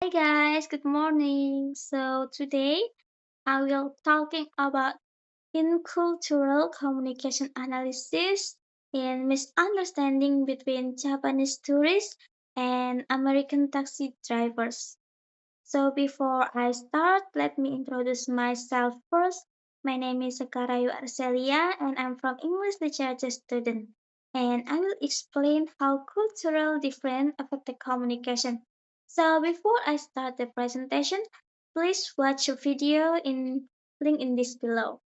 Hi guys, good morning. So today I will talking about intercultural communication analysis and misunderstanding between Japanese tourists and American taxi drivers. So before I start, let me introduce myself first. My name is Sekar Arselia and I'm from English literature student. And I will explain how cultural difference affect the communication. So before I start the presentation, please watch a video in link in this below.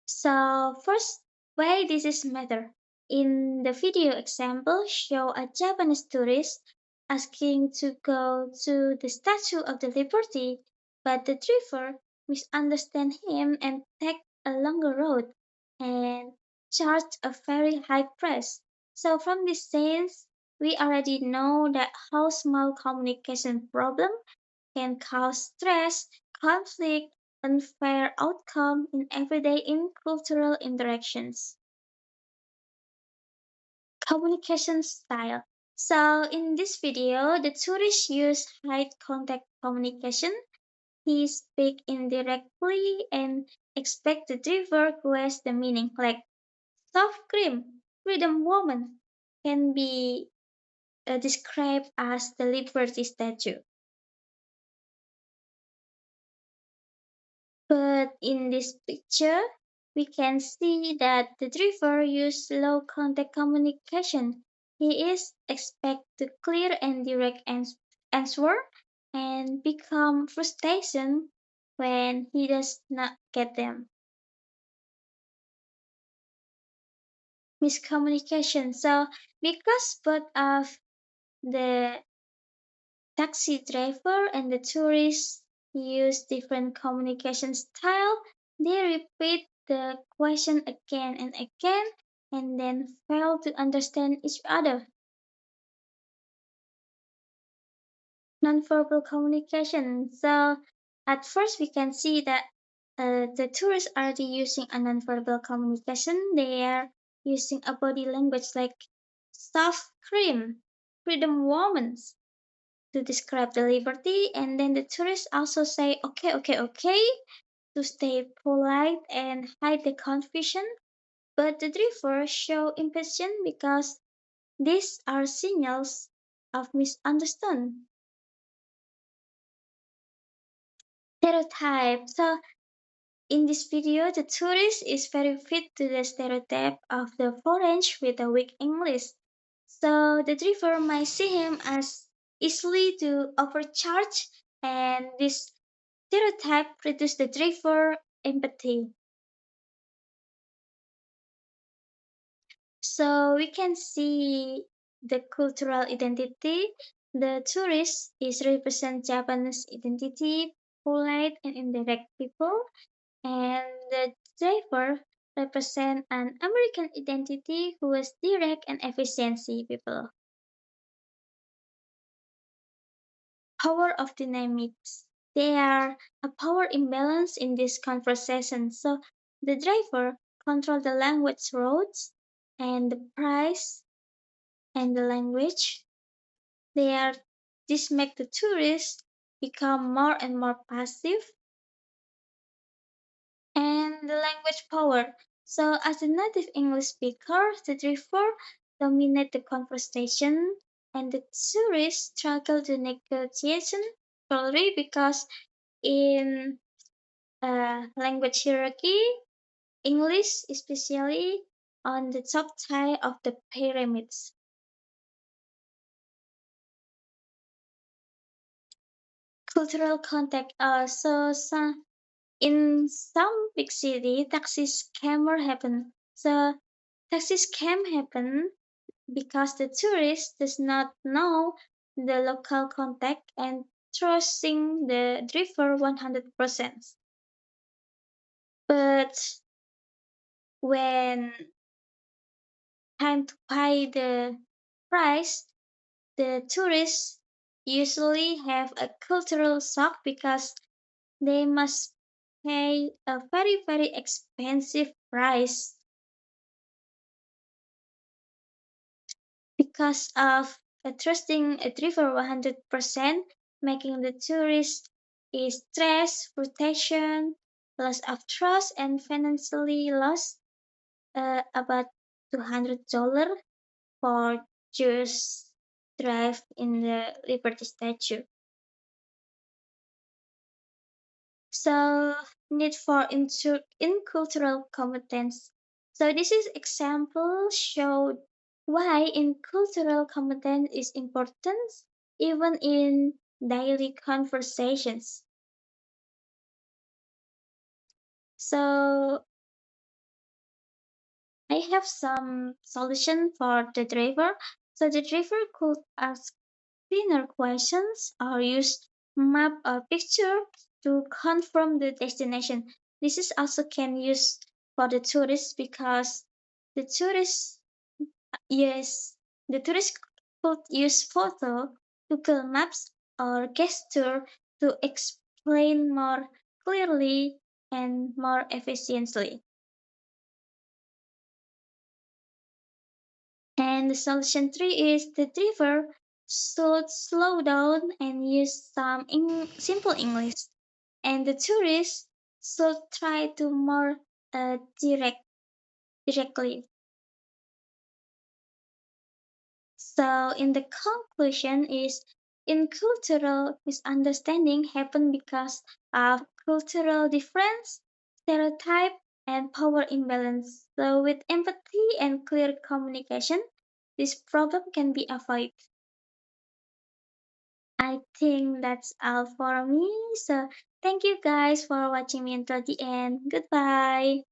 So first, why this is matter. In the video example, show a Japanese tourist asking to go to the Statue of the Liberty, but the driver misunderstand him and take a longer road and charge a very high price. So from this sense, we already know that how small communication problem can cause stress, conflict, unfair outcome in everyday in cultural interactions. Communication style. So in this video, the tourist use high contact communication. He speak indirectly and expect the driver guess the meaning like soft cream, freedom woman can be described as the liberty statue. But in this picture, we can see that the driver used low contact communication. He is expected to clear and direct answer and become frustration when he does not get them. Miscommunication. So because both of the taxi driver and the tourist use different communication style. They repeat the question again and again and then fail to understand each other. Nonverbal communication. So at first we can see that the tourists are using a nonverbal communication. They are using a body language like soft cream, freedom woman, to describe the liberty, and then the tourists also say okay, okay, okay to stay polite and hide the confusion, but the driver show impatience because these are signals of misunderstanding. Stereotype. So in this video, the tourist is very fit to the stereotype of the foreigner with a weak English. So the driver might see him as easily to overcharge, and this stereotype reduces the driver empathy. So we can see the cultural identity. The tourist is represent Japanese identity, polite and indirect people, and the driver represent an American identity who is direct and efficiency people. Power of dynamics. There are a power imbalance in this conversation. So the driver control the language roads and the price and the language. They are this make the tourists become more and more passive and the language power. So as a native English speaker, the driver dominate the conversation and the tourists struggle the negotiation probably because in language hierarchy, English especially on the top tier of the pyramids. Cultural contact. In some big city, taxi scammer happen. So taxi scam happen because the tourist does not know the local contact and trusting the driver 100%. But when time to pay the price, the tourists usually have a cultural shock because they must pay a very, very expensive price because of trusting a driver 100%, making the tourist is stress, rotation, loss of trust, and financially lost about $200 for just drive in the Liberty Statue. So need for in cultural competence. So this is example show why in cultural competence is important even in daily conversations. So I have some solution for the driver. So the driver could ask cleaner questions or use map or picture to confirm the destination. This is also can use for the tourists because the tourists yes the tourists could use photo, Google Maps or gesture to explain more clearly and more efficiently. And the solution three is the driver should slow down and use some simple English. And the tourist should try to more directly. So in the conclusion is in cultural misunderstanding happen because of cultural difference, stereotype, and power imbalance. So with empathy and clear communication, this problem can be avoided. I think that's all for me. So thank you guys for watching me until the end. Goodbye.